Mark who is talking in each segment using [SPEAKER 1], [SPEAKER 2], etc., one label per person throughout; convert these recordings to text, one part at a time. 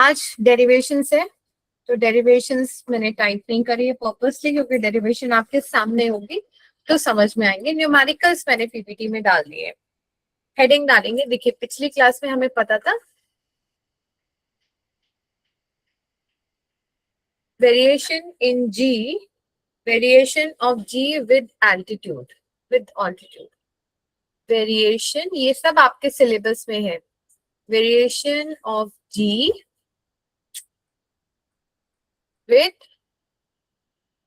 [SPEAKER 1] आज डेरिवेशन है, तो डेरिवेशंस मैंने टाइप नहीं करी है पर्पसली, क्योंकि डेरिवेशन आपके सामने होगी तो समझ में आएंगे। न्यूमेरिकल्स मैंने पीपीटी में डाल दिए, हेडिंग डालेंगे। देखिए पिछली क्लास में हमें पता था variation in G, variation of G with altitude, with altitude, variation, ये सब आपके सिलेबस में है। Variation of G with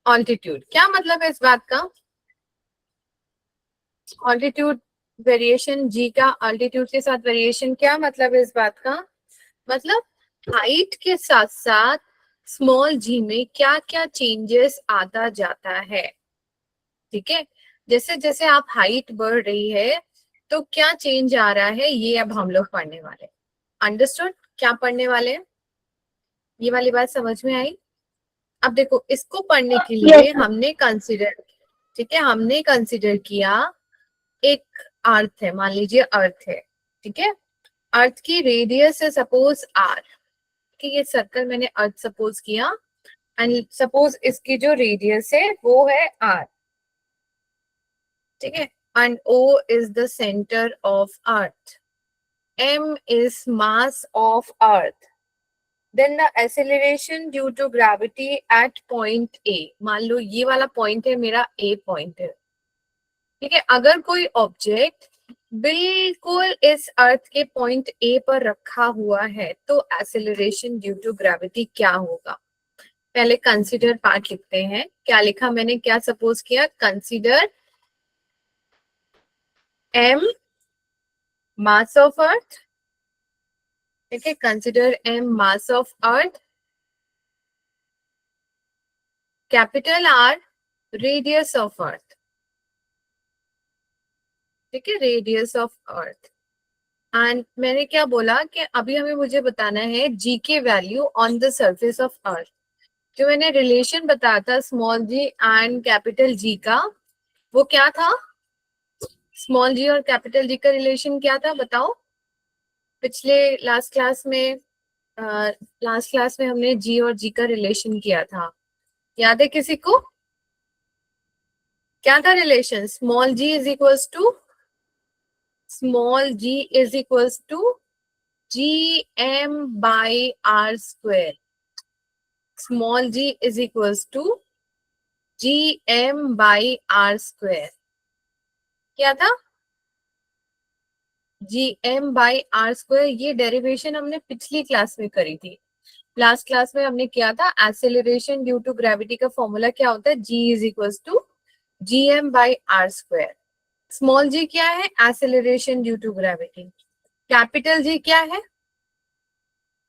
[SPEAKER 1] altitude, क्या मतलब है इस बात का? ऑल्टीट्यूड वेरिएशन जी का ऑल्टीट्यूड के साथ वेरिएशन, क्या मतलब है इस बात का? मतलब हाइट के साथ साथ स्मॉल जी में क्या क्या चेंजेस आता जाता है। ठीक है, जैसे जैसे आप हाइट बढ़ रही है तो क्या चेंज आ रहा है, ये अब हम लोग पढ़ने वाले। अंडरस्टूड? क्या पढ़ने वाले हैं, ये वाली बात समझ में आई? अब देखो इसको पढ़ने के लिए हमने कंसिडर, ठीक है, हमने कंसिडर किया एक अर्थ है, मान लीजिए अर्थ है, ठीक है, अर्थ की रेडियस है सपोज आर, कि ये सर्कल मैंने अर्थ सपोज किया, एंड सपोज इसकी जो रेडियस है वो है आर, ठीक है, and O is the centre of earth, M is mass of earth, then the acceleration due to gravity at point A, मान लो ये वाला पॉइंट है मेरा ए पॉइंट है, ठीक है, अगर कोई ऑब्जेक्ट बिल्कुल इस अर्थ के पॉइंट ए पर रखा हुआ है तो एक्सेलरेशन ड्यू टू ग्रेविटी क्या होगा? पहले कंसीडर पार्ट लिखते हैं। क्या लिखा मैंने, क्या सपोज किया? Consider M mass of earth, ठीक है, consider M mass of earth, capital R radius of earth, ठीक है, रेडियस ऑफ अर्थ, एंड मैंने क्या बोला कि अभी हमें मुझे बताना है जी के value on the surface of earth. जो मैंने रिलेशन बताया था small G and capital G का, वो क्या था? स्मॉल जी और कैपिटल जी का रिलेशन क्या था बताओ? पिछले लास्ट क्लास में हमने जी और जी का रिलेशन किया था, याद है किसी को? क्या था relation? Small G is equals to, small G is equals to G M by R square, small G is equals to G M by R square. क्या था? G M by R square. ये derivation हमने पिछली class में करी थी। Last class में हमने किया था एक्सेलरेशन ड्यू टू ग्रेविटी का फॉर्मूला क्या होता है? G is equals to G M by R square. Small G क्या है? Acceleration due to gravity. Capital G क्या है?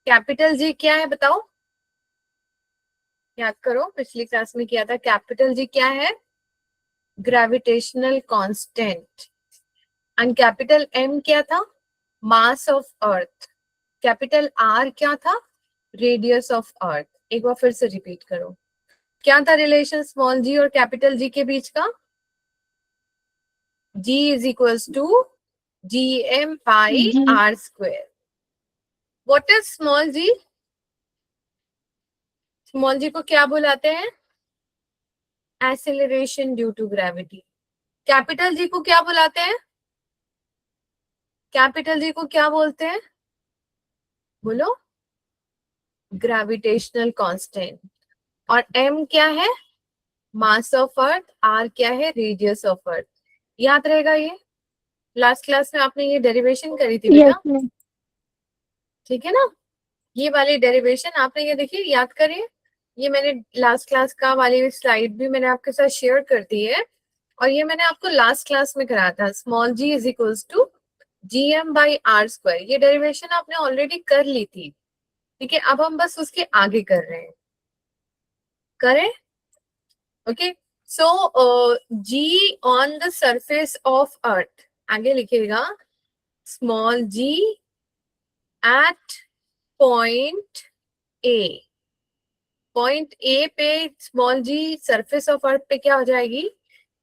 [SPEAKER 1] कैपिटल जी क्या है बताओ, याद करो पिछली क्लास में किया था। कैपिटल जी क्या है? Gravitational constant. And capital M क्या था? Mass of earth. Capital R क्या था? Radius of earth. एक बार फिर से रिपीट करो, क्या था रिलेशन स्मॉल जी और कैपिटल जी के बीच का? G is equals to G M by R square. What is small G? Small G को क्या बुलाते हैं? Acceleration due to gravity. Capital G को क्या बुलाते हैं? कैपिटल जी को क्या बोलते हैं? बोलो। Gravitational constant. और एम क्या है? मास ऑफ अर्थ। आर क्या है? रेडियस ऑफ अर्थ। याद रहेगा ये? लास्ट क्लास में आपने ये डेरिवेशन करी थी बेटा, ठीक है ना? ये वाली डेरिवेशन आपने ये देखिए याद करिए। ये मैंने लास्ट क्लास का वाली स्लाइड भी मैंने आपके साथ शेयर कर दी है, और ये मैंने आपको लास्ट क्लास में कराया था। Small G is equals to G M by R square. ये डेरिवेशन आपने ऑलरेडी कर ली थी, ठीक है, अब हम बस उसके आगे कर रहे हैं। करें? Okay, so G on the surface of earth, आगे लिखिएगा small G at point A. Point A पे small G surface of earth पे क्या हो जाएगी?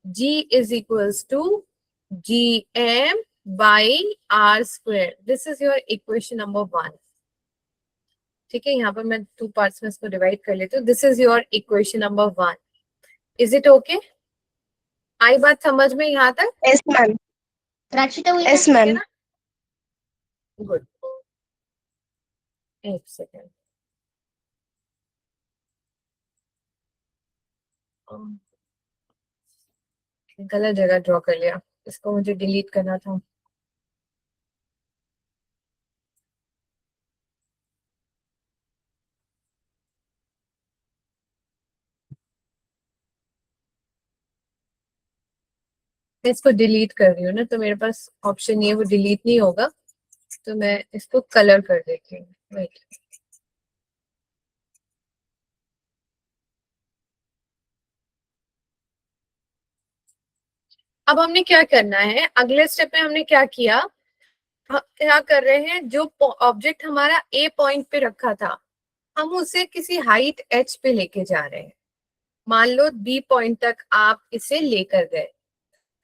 [SPEAKER 1] G is equals to G M by R square. This is your equation number 1, ठीक है, यहाँ पर मैं 2 पार्ट्स में इसको डिवाइड कर लेती हूँ. This is your equation number 1. Is it okay? आई बात समझ में यहाँ तक?
[SPEAKER 2] Yes ma'am. यस
[SPEAKER 1] ठीक है
[SPEAKER 2] मैम.
[SPEAKER 1] ना? गुड. एक सेकेंड. गलत जगह ड्रॉ कर लिया, इसको मुझे डिलीट करना था. मैं इसको डिलीट कर रही हूँ ना, तो मेरे पास ऑप्शन ये वो डिलीट नहीं होगा, तो मैं इसको कलर कर देती हूँ. वेट. अब हमने क्या करना है, अगले स्टेप में हमने क्या किया, क्या कर रहे हैं, जो ऑब्जेक्ट हमारा ए पॉइंट पे रखा था हम उसे किसी हाइट एच पे लेके जा रहे हैं. मान लो बी पॉइंट तक आप इसे लेकर गए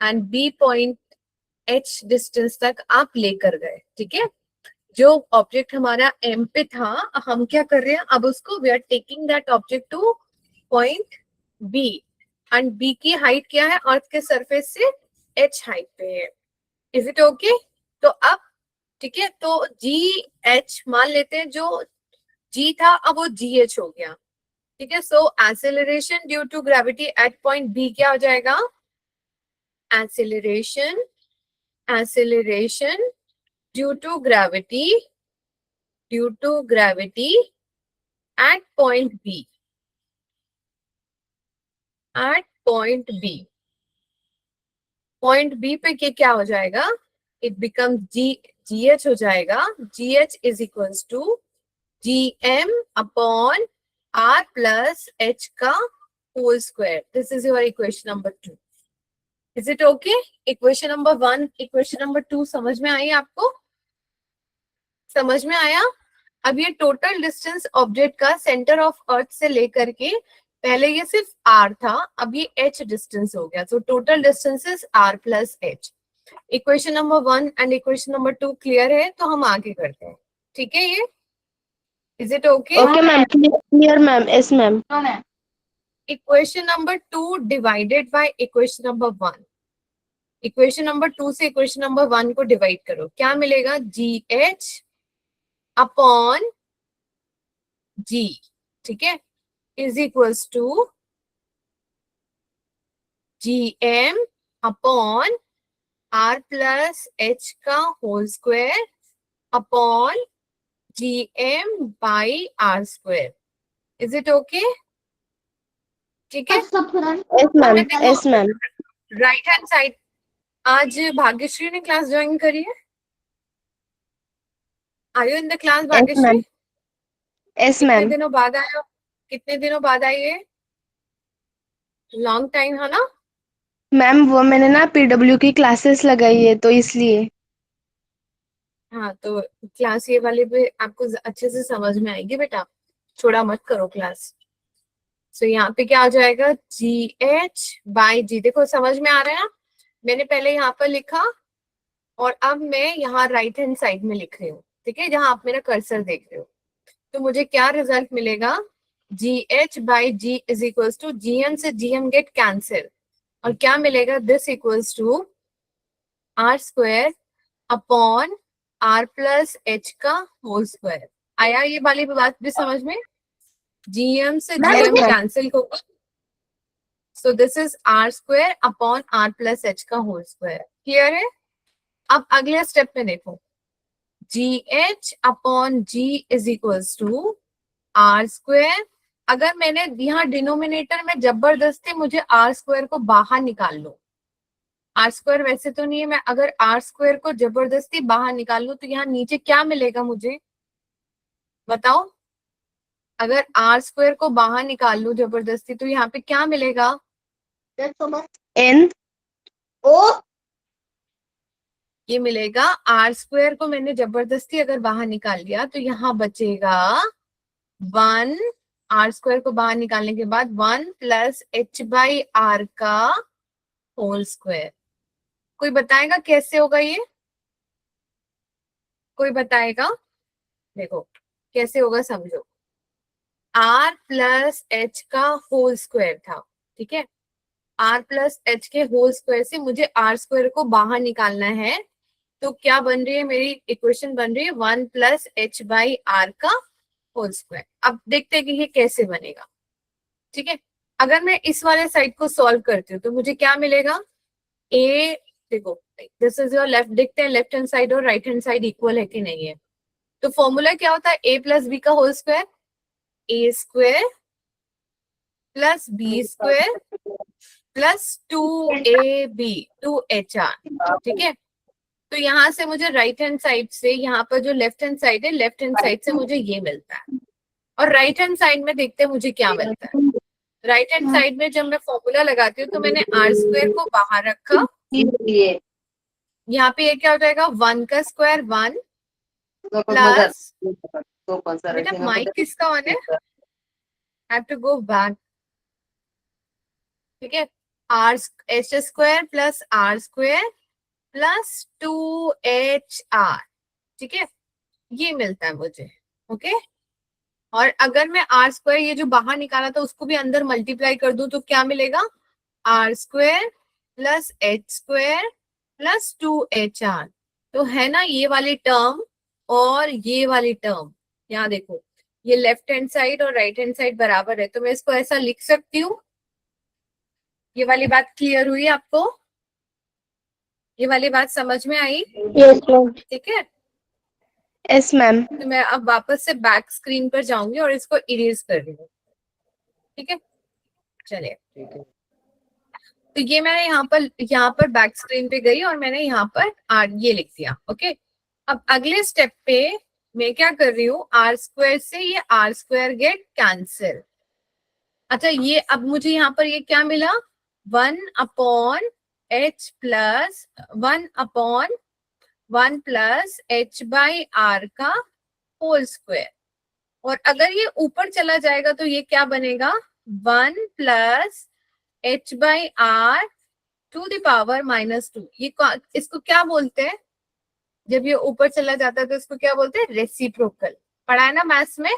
[SPEAKER 1] and B point H distance तक आप लेकर गए. ठीक है, जो ऑब्जेक्ट हमारा एम पे था हम क्या कर रहे हैं, अब उसको we are taking that object to point B and B की हाइट क्या है, अर्थ के सरफेस से एच हाइट पे है. Is it okay? तो अब ठीक है, तो जी एच मान लेते हैं, जो जी था अब वो जी एच हो गया. ठीक है, so acceleration due to gravity at point B क्या हो जाएगा, acceleration acceleration due to gravity at point B. At point B. Point B पे क्या हो जाएगा, it becomes GH हो जाएगा. GH is equals to GM upon R plus H का whole square. This is your equation number 2. Is it okay? Equation number 1, equation number 2 समझ में आई आपको? समझ में आया? अब ये टोटल डिस्टेंस ऑब्जेक्ट का सेंटर ऑफ अर्थ से लेकर के, पहले ये सिर्फ r था, अब ये h डिस्टेंस हो गया. So total distance is r plus h. Equation number 1 and equation number 2 clear है, तो हम आगे करते हैं. ठीक है, ये is it okay?
[SPEAKER 2] Okay ma'am. Clear ma'am. Yes ma'am.
[SPEAKER 1] Equation number 2 divided by equation number 1. Equation number 2 से इक्वेशन नंबर 1 को डिवाइड करो, क्या मिलेगा, जी एच अपॉन जी. ठीक है, is equals to GM upon R plus H का whole square upon GM by R square. Is it okay? ठीक है,
[SPEAKER 2] yes ma'am. Yes ma'am.
[SPEAKER 1] Right hand side. आज भाग्यश्री ने क्लास ज्वाइन करी है. Are you in the class
[SPEAKER 2] yes
[SPEAKER 1] Bhagyashree?
[SPEAKER 2] Ma'am. Yes
[SPEAKER 1] कितने
[SPEAKER 2] ma'am.
[SPEAKER 1] दिनों बाद आया, कितने दिनों बाद आई है? लॉन्ग टाइम है ना.
[SPEAKER 2] मैम वो मैंने ना पीडब्ल्यू की क्लासेस लगाई है तो इसलिए.
[SPEAKER 1] हाँ, तो क्लास ये वाली भी आपको अच्छे से समझ में आएगी बेटा, छोड़ा मत करो क्लास. सो यहाँ पे क्या आ जाएगा, जी एच बाई जी. देखो समझ में आ रहा है ना, मैंने पहले यहाँ पर लिखा और अब मैं यहाँ राइट हैंड साइड में लिख रही हूँ. ठीक है, जहां आप मेरा कर्सर देख रहे हो, तो मुझे क्या रिजल्ट मिलेगा, G H by G is equals to G M से जी एम गेट कैंसिल, और क्या मिलेगा, this equals to R square upon R plus H का होल स्क्वायर. आया ये वाली बात भी समझ में? जीएम से जीएम कैंसिल होगा, so this is R square upon R plus H का होल स्क्वायर. क्लियर है? अब अगले स्टेप में देखो, G H upon G is equals to R square. अगर मैंने यहाँ डिनोमिनेटर में जबरदस्ती मुझे आर स्क्वायर को बाहर निकाल लो, आर स्क्वायर वैसे तो नहीं है, मैं अगर आर स्क्वायर को जबरदस्ती बाहर निकाल लूं तो यहाँ नीचे क्या मिलेगा मुझे बताओ. अगर आर स्क्वायर को बाहर निकाल लूं जबरदस्ती तो यहाँ पे क्या मिलेगा,
[SPEAKER 2] एन ओ.
[SPEAKER 1] ये मिलेगा आर स्क्वायर को मैंने जबरदस्ती अगर बाहर निकाल लिया तो यहाँ बचेगा 1. आर स्क्वायर को बाहर निकालने के बाद 1 प्लस एच बाई आर का होल स्क्वायर. कोई बताएगा कैसे होगा ये? कोई बताएगा? देखो कैसे होगा समझो। r प्लस एच का होल स्क्वायर था, ठीक है। r प्लस एच के होल स्क्वायर से मुझे r स्क्वायर को बाहर निकालना है, तो क्या बन रही है मेरी इक्वेशन, बन रही है 1 प्लस एच बाई आर का होल स्क्वायर। अब देखते हैं कि ये कैसे बनेगा, ठीक है। अगर मैं इस वाले साइड को सॉल्व करती हूँ तो मुझे क्या मिलेगा, ए, देखो दिस इज योर लेफ्ट, देखते हैं लेफ्ट हैंड साइड और राइट हैंड साइड इक्वल है कि नहीं है। तो फॉर्मूला क्या होता है, ए प्लस बी का whole square, A square plus B square plus 2ab 2hr, ठीक है। तो यहाँ से मुझे राइट हैंड साइड से, यहाँ पर जो लेफ्ट हैंड साइड है, लेफ्ट हैंड साइड से मुझे ये मिलता है, और राइट हैंड साइड में देखते हैं मुझे क्या मिलता है। राइट हैंड साइड में जब मैं फॉर्मूला लगाती हूँ तो मैंने आर स्क्वायर को बाहर रखा, यहाँ पे ये क्या हो जाएगा, 1 का स्क्वायर 1 प्लस, बेटा माइक किसका ऑन है, I have to go back, ठीक है। R H square plus R square plus 2hr, ठीक है, ये मिलता है मुझे, ओके। और अगर मैं आर स्क्वायर ये जो बाहर निकाला था उसको भी अंदर मल्टीप्लाई कर दूं तो क्या मिलेगा, R square plus H square plus 2hr। तो है ना ये वाली टर्म और ये वाली टर्म, यहाँ देखो ये लेफ्ट हैंड साइड और राइट हैंड साइड बराबर है, तो मैं इसको ऐसा लिख सकती हूँ। ये वाली बात क्लियर हुई आपको, ये वाली बात समझ में आई,
[SPEAKER 2] यस मैम।
[SPEAKER 1] ठीक है।
[SPEAKER 2] Yes ma'am.
[SPEAKER 1] तो मैं अब वापस से बैक स्क्रीन पर जाऊंगी और इसको इरेज कर रही हूँ, ठीक है। चलिए, तो ये मैंने यहाँ पर बैक स्क्रीन पे गई और मैंने यहाँ पर आर ये लिख दिया, ओके। अब अगले स्टेप पे मैं क्या कर रही हूँ, आर स्क्वायर से ये आर स्क्वायर गेट कैंसिल। अच्छा, ये अब मुझे यहाँ पर ये क्या मिला, 1/h plus 1 plus h by R का होल स्क्वायर। और अगर ये ऊपर चला जाएगा तो ये क्या बनेगा, 1 plus h by R to the power -2। ये इसको क्या बोलते हैं, जब ये ऊपर चला जाता है तो इसको क्या बोलते हैं, रेसिप्रोकल। पढ़ा है ना मैथ्स में,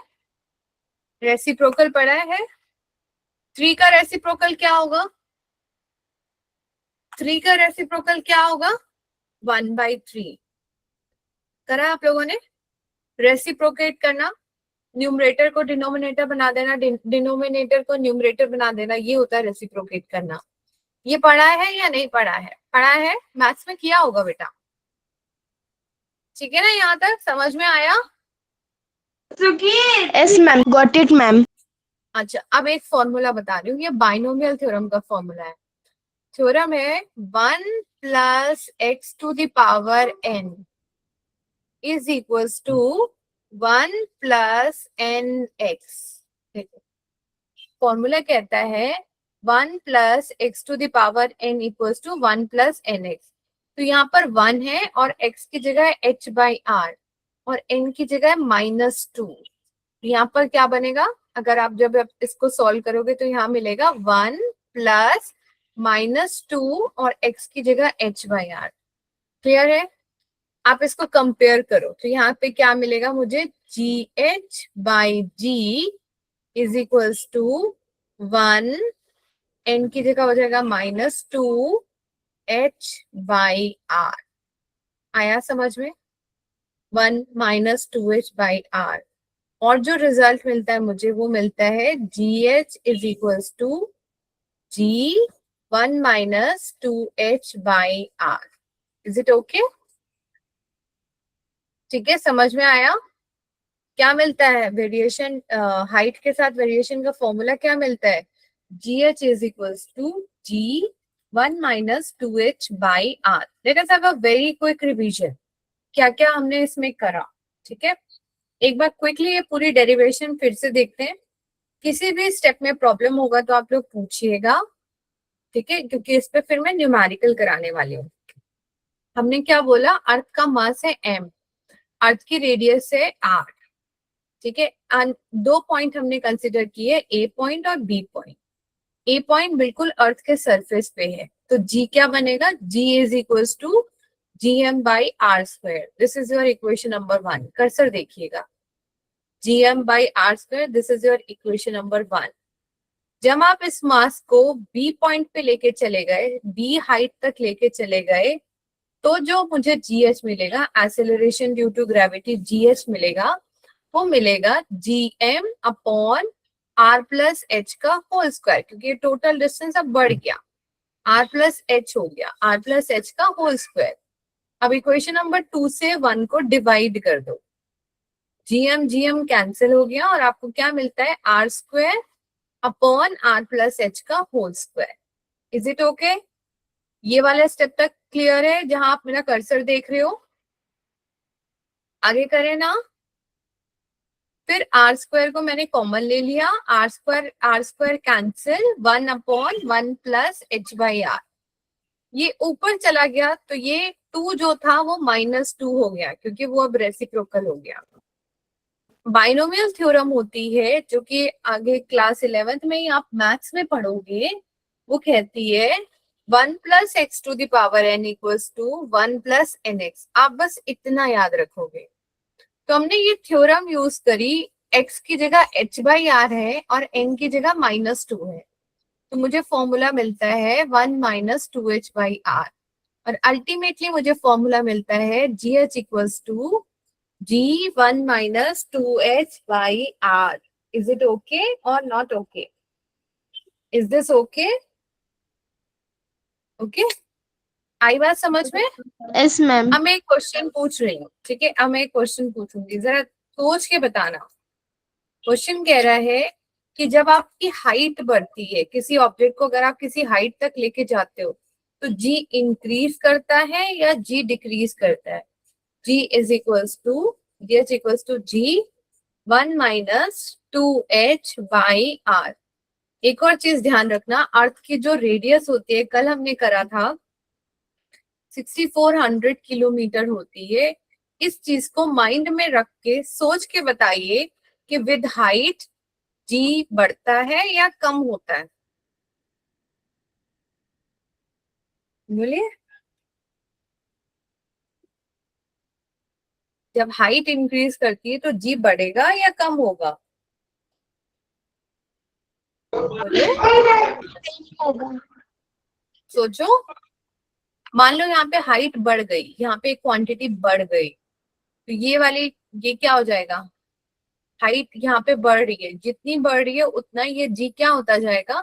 [SPEAKER 1] रेसिप्रोकल पढ़ा है। 3 का रेसिप्रोकल क्या होगा, 3 का रेसिप्रोकल क्या होगा, 1/3। करा आप लोगों ने, रेसिप्रोकेट करना, न्यूमरेटर को डिनोमिनेटर बना देना, डिनोमिनेटर को न्यूमरेटर बना देना, ये होता है रेसिप्रोकेट करना। ये पढ़ा है या नहीं पढ़ा है, पढ़ा है, मैथ्स में किया होगा बेटा, ठीक है ना, यहाँ तक समझ में आया।
[SPEAKER 2] Yes ma'am, got it ma'am.
[SPEAKER 1] अच्छा, अब एक फॉर्मूला बता रही हूँ, ये बाइनोमियल थ्योरम का फॉर्मूला है। थ्योरम है 1 plus X to the power n is equals to 1 plus N X. Formula कहता है 1 plus X to the power n equals to 1 plus N X. तो यहाँ पर 1 है और x की जगह है h बाई आर और n की जगह है -2। यहाँ पर क्या बनेगा, अगर आप जब इसको सॉल्व करोगे तो यहाँ मिलेगा 1 प्लस -2 और x की जगह h बाई आर। क्लियर है, आप इसको कंपेयर करो तो यहाँ पे क्या मिलेगा मुझे, gh by g is equals to 1, n की जगह हो जाएगा -2 h बाई आर। आया समझ में, 1 -2h बाई आर। और जो रिजल्ट मिलता है मुझे वो मिलता है gh is equals to g1 -2h by R. Is it okay, ठीक है, समझ में आया। क्या मिलता है, वेरिएशन हाइट के साथ वेरिएशन का फॉर्मूला क्या मिलता है, gh is equals to g1 -2h by R. Let us have a very quick revision, क्या क्या हमने इसमें करा, ठीक है। एक बार क्विकली ये पूरी डेरिवेशन फिर से देखते हैं। किसी भी स्टेप में प्रॉब्लम होगा तो आप लोग पूछिएगा, ठीक है, क्योंकि इस पे फिर मैं न्यूमेरिकल कराने वाली हूँ। हमने क्या बोला, अर्थ का मास है m, अर्थ की रेडियस है r, ठीक है। दो पॉइंट हमने कंसिडर किए, ए पॉइंट और बी पॉइंट। ए पॉइंट बिल्कुल अर्थ के सरफेस पे है, तो g क्या बनेगा, g is equals to gm by R square. This is your equation number 1। Cursor देखिएगा, gm by r square. This is your equation number 1. जब आप इस मास को B पॉइंट पे लेके चले गए, B हाइट तक लेके चले गए, तो जो मुझे GH मिलेगा, acceleration due to gravity GH मिलेगा, वो मिलेगा gm upon r plus h का होल स्क्वायर, क्योंकि टोटल डिस्टेंस अब बढ़ गया, r प्लस h हो गया, r प्लस h का होल स्क्वायर. अब इक्वेशन नंबर 2 से 1 को डिवाइड कर दो, gm gm कैंसिल हो गया और आपको क्या मिलता है, r square upon r plus h का whole square. Is it okay? ये वाला स्टेप तक क्लियर है जहां आप मेरा कर्सर देख रहे हो? आगे करें ना. फिर आर स्क्वायर को मैंने कॉमन ले लिया, R square cancel, 1 upon 1 plus h by R. ये ऊपर चला गया तो ये 2 जो था वो -2 हो गया, क्योंकि वो अब रेसिप्रोकल हो गया. बाइनोमियल थ्योरम होती है जो कि आगे क्लास 11th में ही आप मैथ्स में पढ़ोगे. वो कहती है 1 plus X to the power n equals to 1 plus nx. आप बस इतना याद रखोगे. तो हमने ये थ्योरम यूज करी, x की जगह h बाई आर है और n की जगह -2 है, तो मुझे फॉर्मूला मिलता है 1 माइनस 2h बाई आर. और अल्टीमेटली मुझे फॉर्मूला मिलता है gh equals to g1 minus 2h by r. Is it okay or not okay? Is this okay? Okay? आई बात समझ में?
[SPEAKER 2] Yes ma'am.
[SPEAKER 1] अब मैं एक क्वेश्चन पूछ रही हूँ, ठीक है? अब मैं एक क्वेश्चन पूछूंगी, जरा सोच के बताना. क्वेश्चन कह रहा है कि जब आपकी हाइट बढ़ती है, किसी ऑब्जेक्ट को अगर आप किसी हाइट तक लेके जाते हो, तो g इंक्रीज करता है या g डिक्रीज करता है? g is equals to gh equals to g1 minus 2h by r. एक और चीज ध्यान रखना, अर्थ की जो रेडियस होती है, कल हमने करा था 6400 किलोमीटर होती है. इस चीज को माइंड में रख के सोच के बताइए कि विद हाइट g बढ़ता है या कम होता है? बोलिए. जब हाइट इंक्रीज करती है तो g बढ़ेगा या कम होगा? बोलिए. सोचो. मान लो यहाँ पे हाइट बढ़ गई, यहाँ पे क्वांटिटी बढ़ गई, तो ये वाली, ये क्या हो जाएगा? हाइट यहाँ पे बढ़ रही है, जितनी बढ़ रही है उतना ये जी क्या होता जाएगा?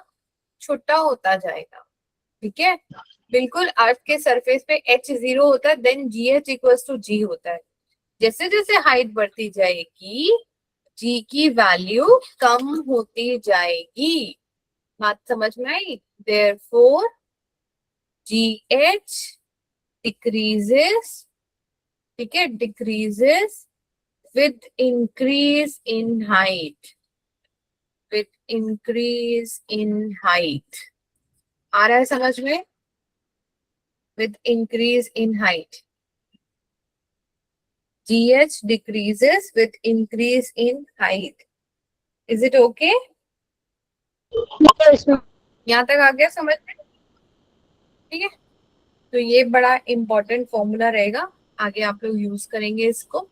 [SPEAKER 1] छोटा होता जाएगा. ठीक है? बिल्कुल अर्थ के सरफेस पे h 0 होता है, then G H equals to G होता है. जैसे जैसे हाइट बढ़ती जाएगी जी की वैल्यू कम होती जाएगी. बात समझ में आई? देयरफॉर GH decreases, ठीक है, decreases with increase in height, with increase in height. आ रहा है समझ में? with increase in height. GH decreases with increase in height. Is it okay? यहाँ तक आ गया समझ में? ठीक है. तो ये बड़ा इंपॉर्टेंट फॉर्मूला रहेगा, आगे आप लोग यूज करेंगे इसको.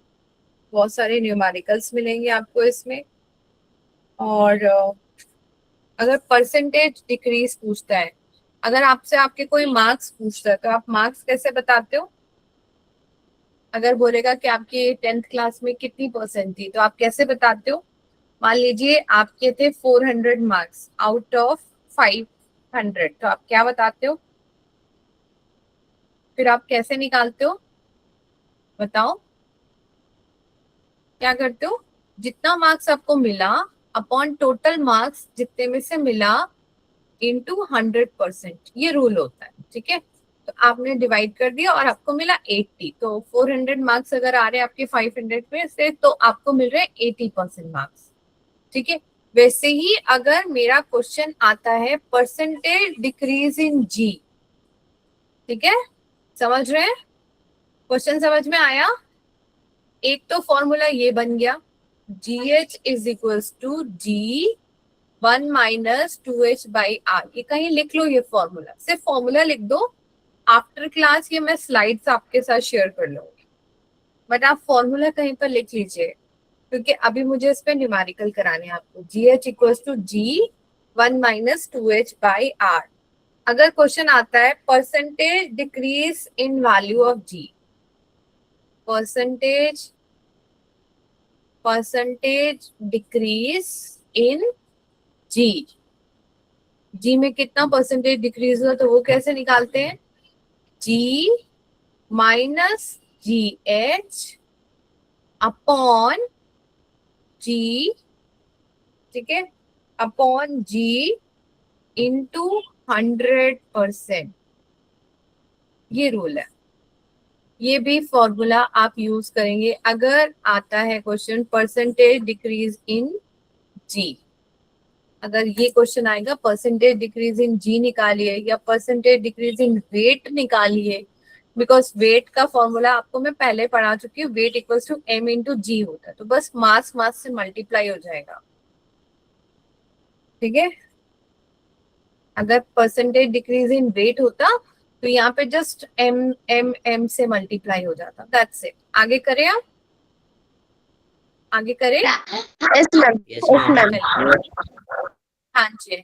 [SPEAKER 1] बहुत सारे न्यूमेरिकल्स मिलेंगे आपको इसमें. और अगर परसेंटेज डिक्रीज पूछता है, अगर आपसे आपके कोई मार्क्स पूछता है, तो आप मार्क्स कैसे बताते हो? अगर बोलेगा कि आपकी 10th क्लास में कितनी परसेंट थी, तो आप कैसे बताते हो? मान लीजिए आपके थे 400 मार्क्स आउट ऑफ 500, तो आप क्या बताते हो? फिर आप कैसे निकालते हो? बताओ. क्या करते हो? जितना मार्क्स आपको मिला अपॉन टोटल मार्क्स जितने में से मिला इनटू 100%, ये रूल होता है. ठीक है? तो आपने डिवाइड कर दिया और आपको मिला 80. तो 400 मार्क्स अगर आ रहे हैं आपके 500 में से, तो आपको मिल रहे 80% मार्क्स. ठीक है? वैसे ही अगर मेरा क्वेश्चन आता है परसेंटेज डिक्रीज इन जी, ठीक है, समझ रहे हैं? क्वेश्चन समझ में आया? एक तो फॉर्मूला ये बन गया, GH is equals to G1 minus 2H by R. ये कहीं लिख लो, ये फॉर्मूला, सिर्फ फॉर्मूला लिख दो. आफ्टर क्लास ये मैं स्लाइड्स आपके साथ शेयर कर लूंगी, बट आप फॉर्मूला कहीं पर लिख लीजिए, क्योंकि अभी मुझे इस पे न्यूमेरिकल कराने हैं आपको। GH equals to G1 minus 2H by R। अगर क्वेश्चन आता है percentage decrease in value of G, percentage decrease in G में कितना परसेंटेज डिक्रीज हुआ, तो वो कैसे निकालते हैं? G minus GH upon G, ठीक है, अपॉन G इंटू 100%। ये रूल है, ये भी फॉर्मूला आप यूज करेंगे अगर आता है question percentage decrease in G। अगर ये क्वेश्चन आएगा परसेंटेज डिक्रीज इन G निकालिए या परसेंटेज डिक्रीज इन वेट निकालिए, बिकॉज वेट का फॉर्मूला आपको मैं पहले पढ़ा चुकी हूँ, weight equals to m into G होता है, तो बस मास से मल्टीप्लाई हो जाएगा, ठीक है। अगर परसेंटेज डिक्रीज इन वेट होता तो यहाँ पे जस्ट m से मल्टीप्लाई हो जाता, दैट्स इट। आगे करें आप, आगे करें।
[SPEAKER 2] Yes ma'am,
[SPEAKER 3] yes ma'am.
[SPEAKER 1] हाँ जी,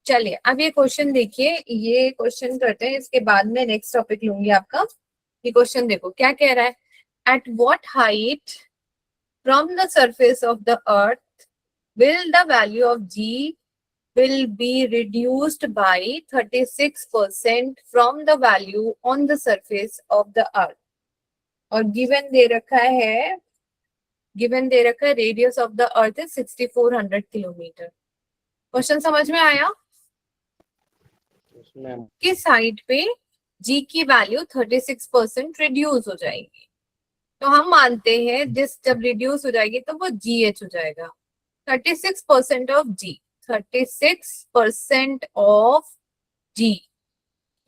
[SPEAKER 1] चलिए अब ये क्वेश्चन देखिए, ये क्वेश्चन करते हैं, इसके बाद में नेक्स्ट टॉपिक लूंगी आपका। ये क्वेश्चन देखो क्या कह रहा है, at what height from the surface of the earth will the value of G will be reduced by 36% from the value on the surface of the earth। और गिवन दे रखा है, radius of the earth is 6400 kilometre. Question समझ में आया?
[SPEAKER 3] Yes ma'am.
[SPEAKER 1] किस height पे G की value 36% reduce हो जाएगी, तो हम मानते हैं जब रिड्यूस हो जाएगी तो वो GH हो जाएगा। 36% ऑफ G, 36% ऑफ G।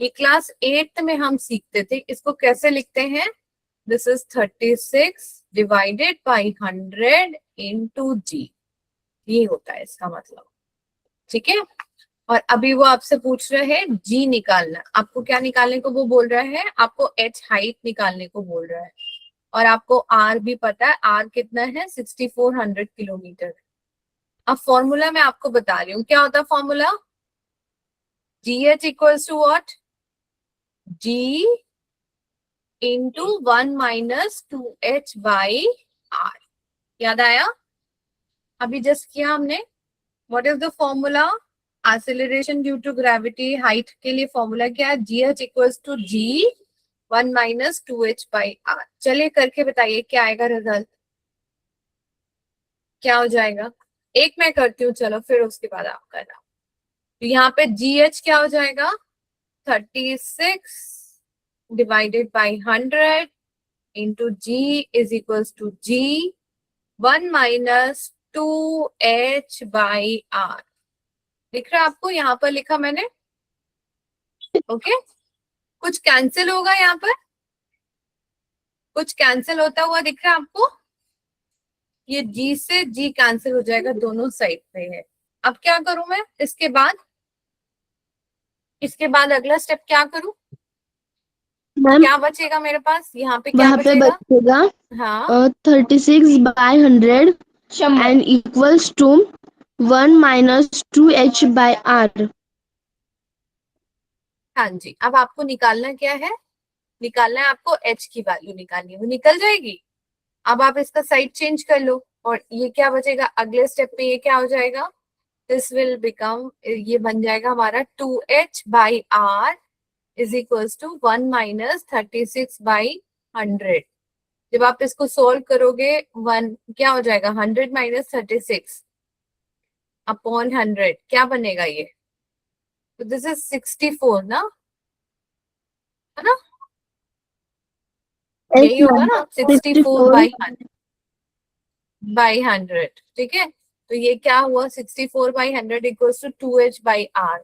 [SPEAKER 1] ये क्लास 8th में हम सीखते थे, इसको कैसे लिखते हैं? This is 36 divided by 100 into G, ये होता है इसका मतलब, ठीक है। और अभी वो आपसे पूछ रहे हैं G निकालना, आपको क्या निकालने को वो बोल रहा है? आपको H हाइट निकालने को बोल रहा है, और आपको R भी पता है, R कितना है? 6400 किलोमीटर। अब फॉर्मूला मैं आपको बता रही हूँ, क्या होता है formula? GH equals to what? G into 1 minus 2H by R। याद आया? अभी जस्ट किया हमने। What is the formula? Acceleration due to gravity, height के लिए फॉर्मूला क्या है? GH equals to G 1 minus 2H by R। चलिए करके बताइए क्या आएगा रिजल्ट, क्या हो जाएगा? एक मैं करती हूँ, चलो फिर उसके बाद आप करना। तो यहाँ पे GH क्या हो जाएगा? 36 divided by 100 into G is equals to G 1 minus 2H by R। दिख रहा है आपको? यहाँ पर लिखा मैंने, ओके। कुछ कैंसिल होगा यहाँ पर, कुछ कैंसिल होता हुआ दिख रहा है आपको? ये G से G कैंसिल हो जाएगा, दोनों साइड पे है। अब क्या करूं मैं इसके बाद? इसके बाद अगला स्टेप क्या करूं?
[SPEAKER 2] मैम
[SPEAKER 1] क्या बचेगा मेरे पास यहाँ पे? क्या
[SPEAKER 2] वहाँ पे
[SPEAKER 1] बचेगा?
[SPEAKER 2] बचेगा
[SPEAKER 1] हाँ
[SPEAKER 2] 36/100 and equals to 1 minus 2H by R।
[SPEAKER 1] हाँ जी, अब आपको निकालना क्या है? निकालना है आपको H की वैल्यू निकालनी है, वो निकल जाएगी। अब आप इसका साइड चेंज कर लो, और ये क्या बचेगा अगले स्टेप पे? ये क्या हो जाएगा? दिस विल बिकम, ये बन जाएगा हमारा 2H by R is equals to 1 minus 36 by 100। जब आप इसको सोल्व करोगे, 1 क्या हो जाएगा? 100 माइनस 36 अपॉन 100 क्या बनेगा ये? तो दिस इज 64 ना, है ना? यही होगा ना, 64 बाई 100, ठीक है। तो ये क्या हुआ? 64 by 100 equals to 2H by R।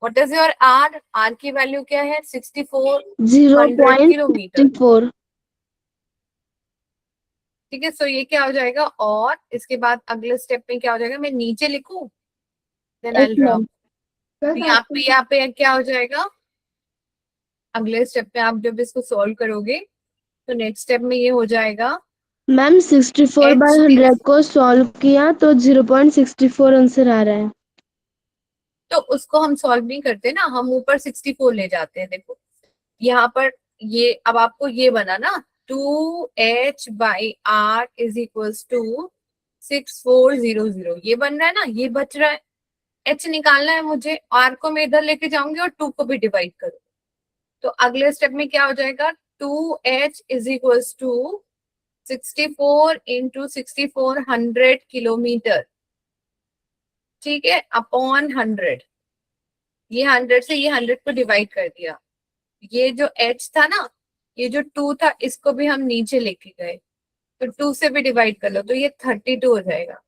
[SPEAKER 1] What is your R? R की वैल्यू क्या है? 64 100 किलोमीटर,
[SPEAKER 2] 0.64।
[SPEAKER 1] ठीक है। सो ये क्या हो जाएगा? और इसके बाद अगले स्टेप में क्या हो जाएगा? मैं नीचे लिखूं, देन आई विल रब। तो यहाँ पे क्या हो जाएगा? अगले स्टेप पे आप जब इसको सॉल्व करोगे तो नेक्स्ट स्टेप में ये हो जाएगा
[SPEAKER 2] मैम 64/100 को सॉल्व किया तो 0.64 आंसर आ रहा है।
[SPEAKER 1] तो उसको हम सॉल्व नहीं करते ना, हम ऊपर 64 ले जाते हैं। देखो यहाँ पर ये अब आपको ये बना ना 2h/r इज इक्वल्स टू 6400, ये बन रहा है ना, ये बच रहा है। h निकालना है मुझे, r को मैं इधर लेके जाऊंगी और 2 को भी डिवाइड करूँ। तो अगले स्टेप में क्या हो जाएगा, 2h is equals to 64 into 6400 kilometre, ठीक है, अपॉन 100। ये 100 से ये 100 को डिवाइड कर दिया। ये जो h था ना, ये जो 2 था, इसको भी हम नीचे लेके गए, तो 2 से भी डिवाइड कर लो तो ये 32 हो जाएगा।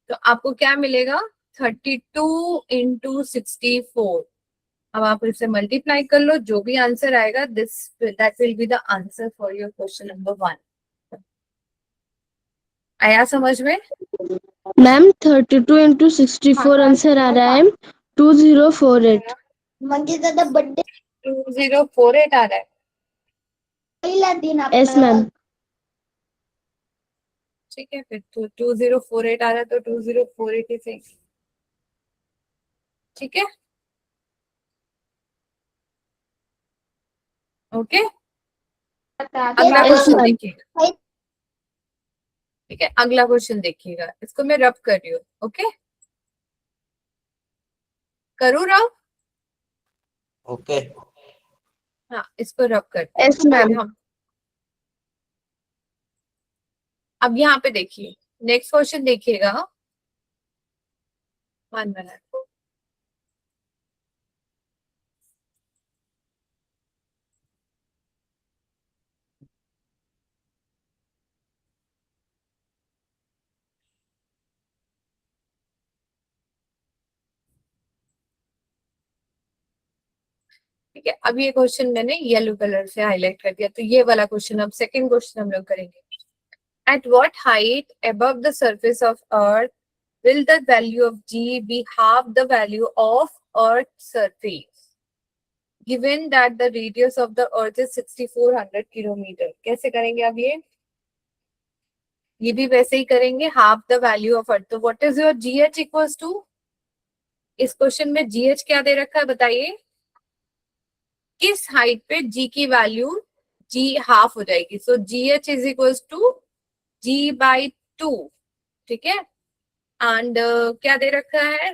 [SPEAKER 1] तो आपको क्या मिलेगा, 32 इंटू 64। अब आप इसे मल्टीप्लाई कर लो, जो भी आंसर आएगा that will be the answer for your question number 1। आया समझ में?
[SPEAKER 2] मैम 32 इंटू 64 आंसर आ रहा है 2048। मंजी दादा बर्थडे
[SPEAKER 1] 2048 आ रहा है।
[SPEAKER 2] पहला दिन आपका। Yes ma'am.
[SPEAKER 1] ठीक है, फिर तो 2048 आ रहा है तो 2048 ही सही। ठीक है, ओके। अगला
[SPEAKER 2] Yes,
[SPEAKER 1] क्वेश्चन
[SPEAKER 2] ma'am.
[SPEAKER 1] देखिएगा। ठीक है, अगला क्वेश्चन देखिएगा, इसको मैं रब कर रही हूँ। ओके, करूँ रब?
[SPEAKER 3] ओके।
[SPEAKER 1] हाँ, इसको रब करते हैं
[SPEAKER 2] यस मैम।
[SPEAKER 1] फिर हम। अब यहाँ पे देखिए, नेक्स्ट क्वेश्चन देखिएगा। 1 मिनट। ठीक है, अब ये क्वेश्चन मैंने येलो कलर से हाईलाइट कर दिया, तो ये वाला क्वेश्चन, अब सेकंड क्वेश्चन हम लोग करेंगे। At what height above the surface of earth will the value of g be half the value of earth's surface given that the radius of the earth is 6400 kilometre? कैसे करेंगे अब ये भी वैसे ही करेंगे, half the value of earth. तो what is your GH equals to, इस क्वेश्चन में जीएच क्या दे रखा है बताइए, किस हाइट पे जी की वैल्यू जी हाफ हो जाएगी। So GH is equals to g/2, ठीक है। एंड क्या दे रखा है,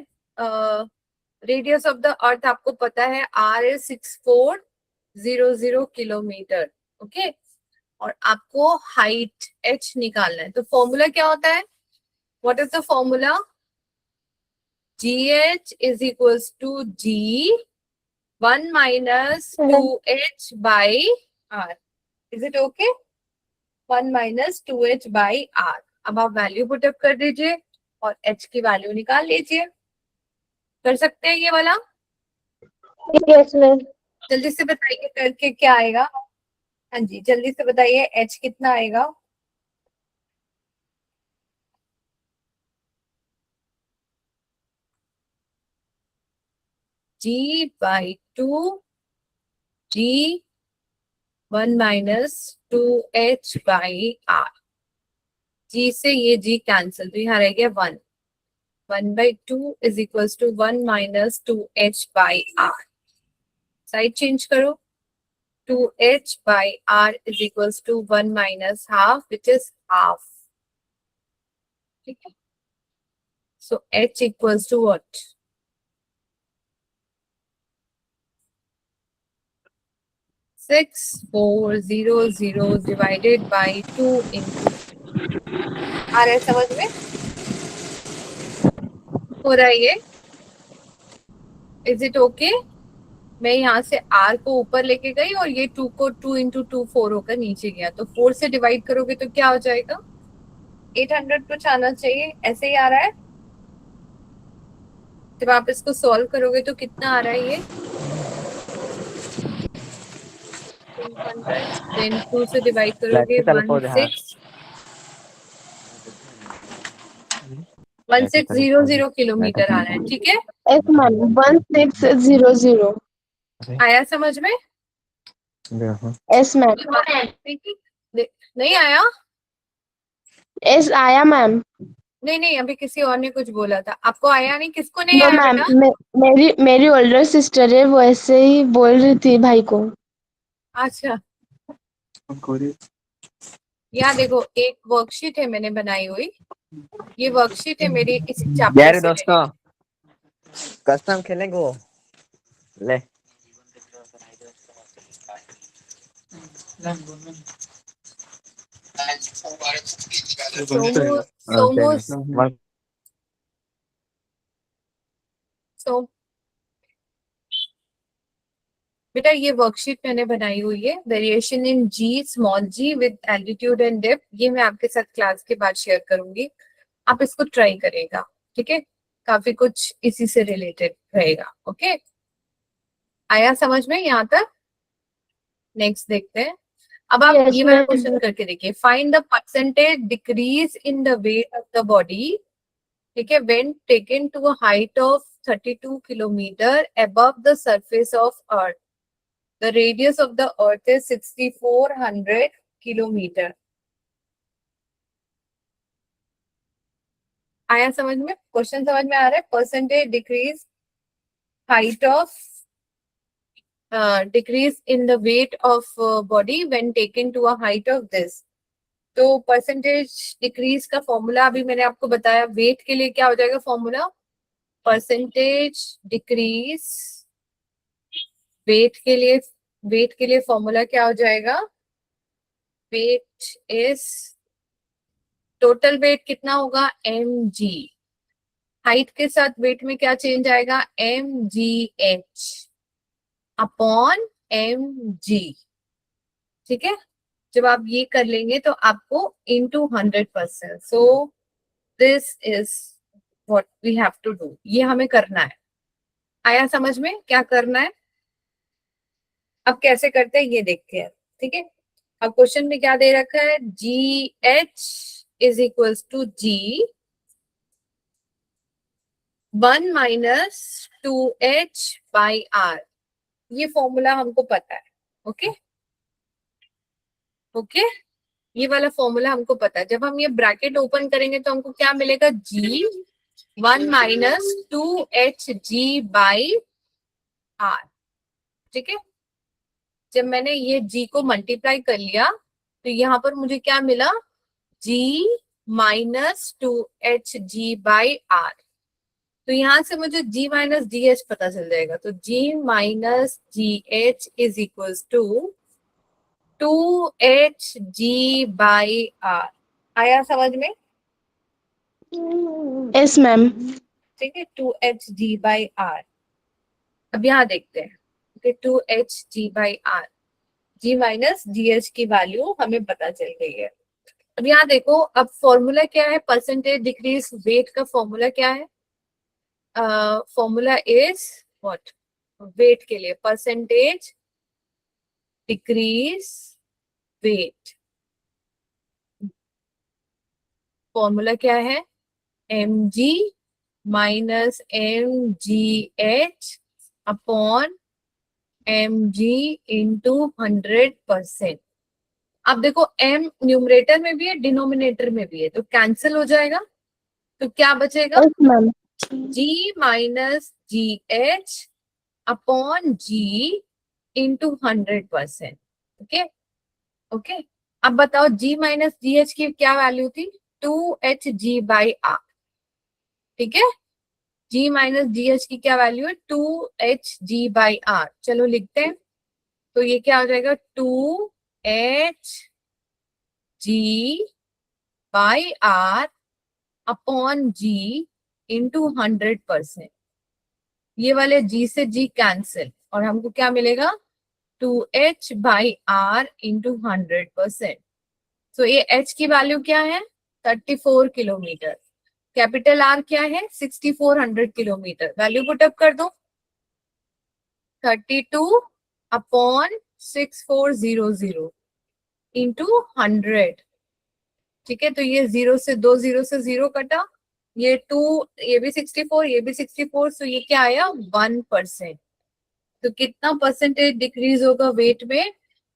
[SPEAKER 1] रेडियस ऑफ द अर्थ आपको पता है r इज 6400 किलोमीटर, ओके। और आपको हाइट h निकालना है, तो फॉर्मूला क्या होता है, what is the formula, gh is equals to g1 minus 2h by r, is it okay, 1 minus 2h by r। अब आप वैल्यू पुटअप कर दीजिए और h की वैल्यू निकाल लीजिए। कर सकते हैं ये वाला?
[SPEAKER 2] Yes ma'am.
[SPEAKER 1] जल्दी से बताइए करके क्या आएगा। हाँ जी, जल्दी से बताइए h कितना आएगा। g/2 g1 minus 2h by r। g से ये g कैंसिल, तो यहाँ रह गया 1। 1/2 is equals to 1 minus 2h by r। Side change करो, 2h by r is equals to 1 minus half, which is half. ठीक है, so h equals to what? 6400 divided by 2 into, आ रहा है समझ में? हो रहा है ये? Is it okay? मैं यहाँ से r को ऊपर लेके गई और ये 2 को 2 into 2 4 होकर नीचे गया, तो 4 से डिवाइड करोगे तो क्या हो जाएगा, 800 कुछ आना चाहिए, ऐसे ही आ रहा है। जब आप इसको सॉल्व करोगे तो कितना आ रहा है ये, 200, then 2 से डिवाइड करोगे 1600 किलोमीटर आ रहा है, ठीक है।
[SPEAKER 2] Yes ma'am 1600।
[SPEAKER 1] आया समझ में?
[SPEAKER 2] Yes ma'am.
[SPEAKER 1] ठीक है, नहीं आया?
[SPEAKER 2] यस आया मैम।
[SPEAKER 1] नहीं नहीं, अभी किसी और ने कुछ बोला था, आपको आया नहीं? किसको नहीं
[SPEAKER 2] नो
[SPEAKER 1] आया
[SPEAKER 2] मैम,
[SPEAKER 1] बेटा?
[SPEAKER 2] मेरी मेरी ओल्डर सिस्टर है, वो ऐसे ही बोल रही थी भाई को।
[SPEAKER 1] अच्छा, यहाँ देखो एक वर्कशीट है मैंने बनाई हुई, ये वर्कशीट है मेरी इसी चैप्टर
[SPEAKER 3] यार
[SPEAKER 1] से
[SPEAKER 3] दोस्तों,
[SPEAKER 1] रिलेटेड।
[SPEAKER 3] कस्टम खेलेंगे वो। ले
[SPEAKER 1] सोमू सोमू सो बेटा ये वर्कशीट मैंने बनाई हुई है, variation in G small G with altitude and depth, ये मैं आपके साथ क्लास के बाद शेयर करूंगी, आप इसको ट्राई करेगा, ठीक है? काफी कुछ इसी से रिलेटेड रहेगा। ओके, आया समझ में यहाँ तक? नेक्स्ट देखते हैं। अब आप
[SPEAKER 2] यस
[SPEAKER 1] ये वाला
[SPEAKER 2] मैम।
[SPEAKER 1] क्वेश्चन करके देखिए, find the percentage decrease in the weight of the body, ठीक है, when taken to a height of 32 kilometre above the surface of earth, the radius of the earth is 6400 kilometre. आया समझ में? Question समझ में आ रहा है? Percentage decrease height of decrease in the weight of body when taken to a height of this। तो percentage decrease का फॉर्मूला अभी मैंने आपको बताया, वेट के लिए क्या हो जाएगा फॉर्मूला? परसेंटेज डिक्रीज वेट के लिए फॉर्मूला क्या हो जाएगा? वेट इज, टोटल वेट कितना होगा? mg, हाइट के साथ वेट में क्या चेंज आएगा? mgh अपॉन mg, ठीक है? जब आप ये कर लेंगे तो आपको into 100%, so this is what we have to do, ये हमें करना है। आया समझ में क्या करना है? अब कैसे करते हैं ये देखते हैं, ठीक है? अब क्वेश्चन में क्या दे रखा है? G H is equals to G 1 minus 2h by R, ये फॉर्मूला हमको पता है। ओके ओके, ये वाला फॉर्मूला हमको पता है। जब हम ये ब्रैकेट ओपन करेंगे तो हमको क्या मिलेगा? जी 1 माइनस 2hg बाई आर, ठीक है? जब मैंने ये g को मल्टीप्लाई कर लिया तो यहाँ पर मुझे क्या मिला? g minus 2hg by are, तो यहाँ से मुझे g माइनस डी एच पता चल जाएगा। तो g minus G H is equal to 2hg by R. आया समझ में?
[SPEAKER 2] Yes ma'am.
[SPEAKER 1] ठीक है, 2hg बाई आर। अब यहाँ देखते हैं, two H G by R, G minus D H की वैल्यू हमें पता चल गई है। अब यहाँ देखो, अब फॉर्मूला क्या है? परसेंटेज डिक्रीज वेट का फॉर्मूला क्या है? Formula is what? वेट के लिए परसेंटेज डिक्रीज वेट, फॉर्मूला क्या है? mg minus mgh upon mg into 100%। अब देखो m न्यूमरेटर में भी है, डिनोमिनेटर में भी है, तो कैंसिल हो जाएगा, तो क्या बचेगा?
[SPEAKER 2] Yes ma'am.
[SPEAKER 1] g minus G H upon g into 100%। Okay okay, अब बताओ g माइनस जी एच की क्या वैल्यू थी? 2hg बाई आर, ठीक है? g माइनस जी एच की क्या वैल्यू है? 2hg by are. चलो लिखते हैं, तो ये क्या हो जाएगा? 2hg by R upon g into 100%। ये वाले g से g कैंसिल और हमको क्या मिलेगा? 2h by are into 100%। तो ये h की वैल्यू क्या है? 34 किलोमीटर। कैपिटल आर क्या है? 6400 किलोमीटर। वैल्यू पुट अप कर दो, 32 अपॉन 6400 इंटू 100, ठीक है? तो ये जीरो से जीरो कटा, ये 2, ये भी 64, ये भी 64, तो ये क्या आया? 1%। तो कितना परसेंटेज डिक्रीज होगा वेट में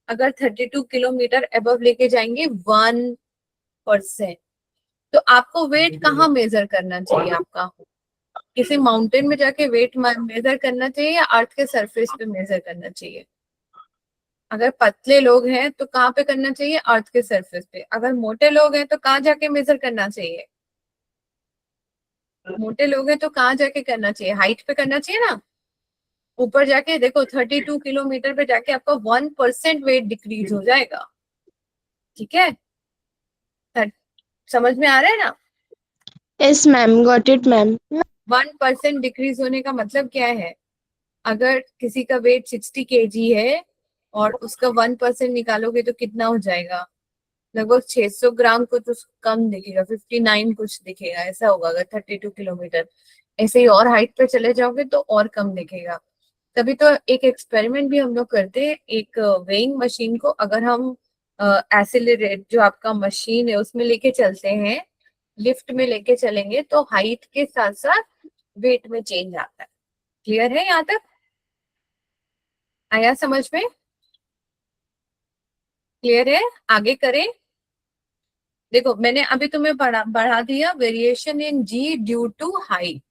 [SPEAKER 1] अगर 32 किलोमीटर अबव लेके जाएंगे? 1%। तो आपको वेट कहाँ मेजर करना चाहिए? आपका किसी माउंटेन में जाके वेट मेजर करना चाहिए या अर्थ के सरफेस पे मेजर करना चाहिए? अगर पतले लोग हैं तो कहाँ पे करना चाहिए? अर्थ के सरफेस पे। अगर मोटे लोग हैं तो कहाँ जाके मेजर करना चाहिए? मोटे लोग हैं तो कहाँ जाके करना चाहिए? हाइट पे करना चाहिए ना। ऊपर जाके देखो 32 किलोमीटर पे जाके आपका 1% वेट डिक्रीज हो जाएगा। ठीक है, समझ में आ रहा है ना?
[SPEAKER 2] Yes, ma'am. Got it, ma'am.
[SPEAKER 1] 1% decrease होने का मतलब क्या है? अगर किसी का वेट 60 kg है और उसका 1% निकालोगे तो कितना हो जाएगा? लगभग 600 ग्राम को तो कम दिखेगा, 59 कुछ दिखेगा, ऐसा होगा अगर 32 किलोमीटर। ऐसे ही और हाइट पे चले जाओगे तो और कम दिखेगा। तभी तो एक एक्सपेरिमेंट भी हम लोग करते हैं। एक वेइंग मशीन को अगर हम एक्सेलरेट जो आपका मशीन है उसमें लेके चलते हैं, लिफ्ट में लेके चलेंगे तो हाइट के साथ साथ वेट में चेंज आता है। क्लियर है यहाँ तक? आया समझ में? क्लियर है? आगे करें। देखो मैंने अभी तुम्हें बढ़ा दिया variation in G due to height.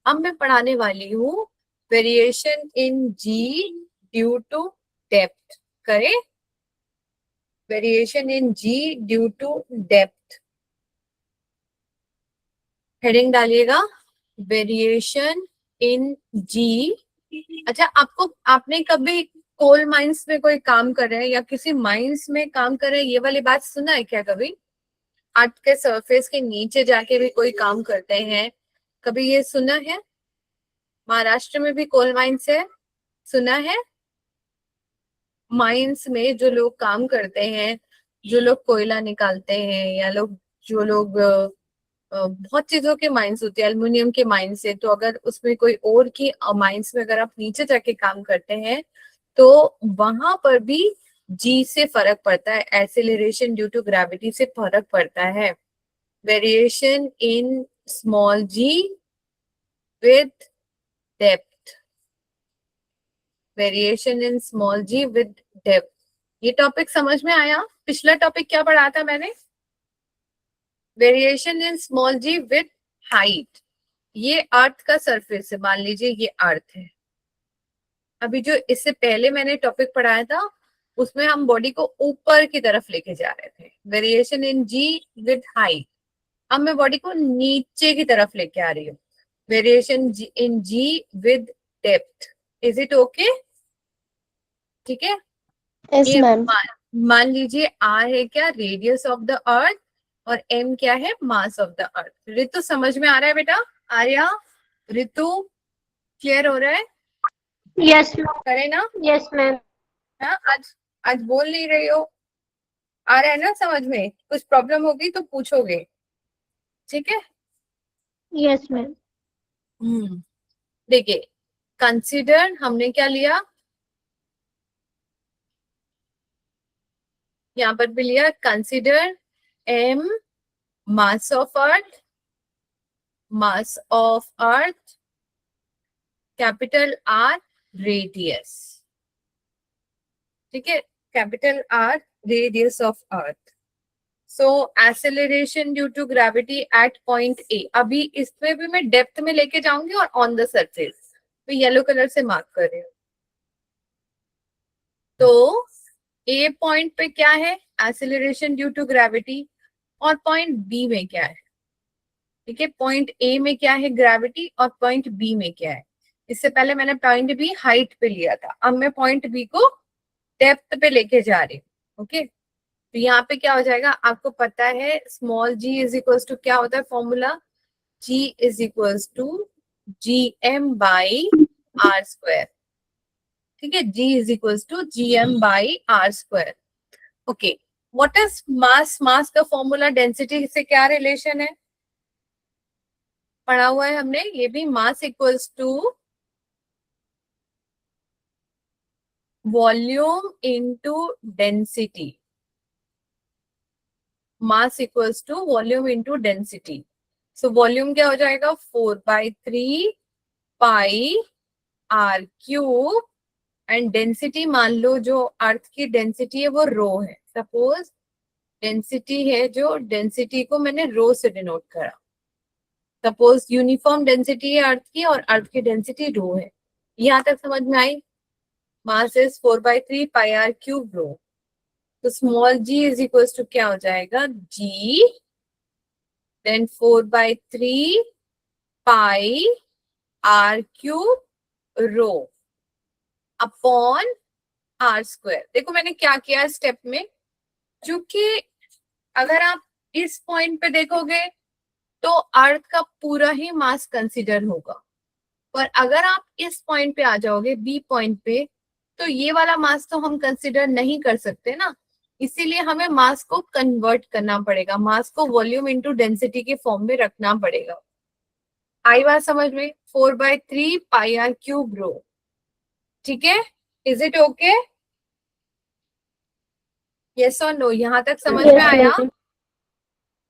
[SPEAKER 1] अब मैं पढ़ाने वाली हूँ variation in G due to depth. करें variation in G due to depth. Heading डालिएगा वेरिएशन इन जी। अच्छा, आपने कभी कोल माइंस में कोई काम कर रहे हैं या किसी माइंस में काम कर रहे हैं, ये वाली बात सुना है क्या कभी? अर्थ के सरफेस के नीचे जाके भी कोई काम करते हैं, कभी ये सुना है? महाराष्ट्र में भी कोल माइंस है, सुना है? माइंस में जो लोग काम करते हैं, जो लोग कोयला निकालते हैं या जो लोग बहुत चीजों के माइंस होते हैं, एल्युमिनियम के माइंस है, तो अगर उसमें कोई और की माइंस में अगर आप नीचे जाके काम करते हैं तो वहां पर भी जी से फर्क पड़ता है, एक्सेलरेशन ड्यू टू ग्रेविटी से फर्क पड़ता है। Variation in small G with depth. Variation in small G with depth. ये टॉपिक समझ में आया? पिछला टॉपिक क्या पढ़ा था मैंने? Variation in small G with height. ये अर्थ का सरफेस है, मान लीजिए ये अर्थ है। अभी जो इससे पहले मैंने टॉपिक पढ़ाया था उसमें हम बॉडी को ऊपर की तरफ लेके जा रहे थे, variation in G with height. अब मैं बॉडी को नीचे की तरफ लेके आ रही हूँ, variation in G with depth. Is it okay? ठीक है।
[SPEAKER 2] Yes,
[SPEAKER 1] ये
[SPEAKER 2] ma'am.
[SPEAKER 1] मान लीजिए आर है क्या? रेडियस ऑफ द अर्थ। और एम क्या है? मास ऑफ द अर्थ। ऋतु समझ में आ रहा है बेटा? आर्या, ऋतु, क्लियर हो रहा है?
[SPEAKER 2] Yes, ma'am.
[SPEAKER 1] करे ना?
[SPEAKER 2] Yes, ma'am.
[SPEAKER 1] हाँ, आज बोल नहीं रही हो? आ रहा है ना समझ में? कुछ प्रॉब्लम होगी तो पूछोगे, ठीक है?
[SPEAKER 2] Yes, ma'am.
[SPEAKER 1] देखिए, कंसीडर हमने क्या लिया, यहाँ पर भी लिया, consider M mass of earth, mass of earth, capital R radius. ठीक है, capital R radius of earth. So acceleration due to gravity at point A. अभी इसमें भी मैं डेप्थ में लेके जाऊंगी और ऑन द सरफेस तो येलो कलर से मार्क कर रही हूँ। तो ए पॉइंट पे क्या है? Acceleration due to gravity. और पॉइंट बी में क्या है? ठीक है, पॉइंट ए में क्या है? ग्रेविटी। और पॉइंट बी में क्या है? इससे पहले मैंने पॉइंट बी हाइट पे लिया था, अब मैं पॉइंट बी को डेप्थ पे लेके जा रही हूँ। ओके, तो यहाँ पे क्या हो जाएगा? आपको पता है small G is equal to क्या होता है formula? G is equal to G M by R square. ठीक है, G is equal to G M by R square. Okay, what is mass? Mass का फॉर्मूला डेंसिटी से क्या relation है? पढ़ा हुआ है हमने ये भी। Mass equals to volume into density. Mass equals to volume into density. So volume क्या हो जाएगा? 4/3 pi R cube. And density मान लो जो अर्थ की डेंसिटी है वो रो है। सपोज डेंसिटी है, जो डेंसिटी को मैंने रो से डिनोट करा। सपोज यूनिफॉर्म डेंसिटी है अर्थ की और अर्थ की डेंसिटी रो है। यहां तक समझ में आई? Mass is 4/3 pi R cube rho. तो small g is equal to क्या हो जाएगा? g then 4/3 pi R cube rho upon R square. देखो मैंने क्या किया स्टेप में, क्योंकि अगर आप इस पॉइंट पे देखोगे तो अर्थ का पूरा ही मास कंसीडर होगा, पर अगर आप इस पॉइंट पे आ जाओगे बी पॉइंट पे, तो ये वाला मास तो हम कंसीडर नहीं कर सकते ना, इसीलिए हमें मास को कन्वर्ट करना पड़ेगा, मास को वॉल्यूम इनटू डेंसिटी के फॉर्म में रखना पड़ेगा। आई बात समझ में? 4/3 पाई आर क्यूब रो। ठीक है, इज इट ओके? यस और नो? यहां तक समझ में
[SPEAKER 2] Yes,
[SPEAKER 1] आया?
[SPEAKER 2] ma'am.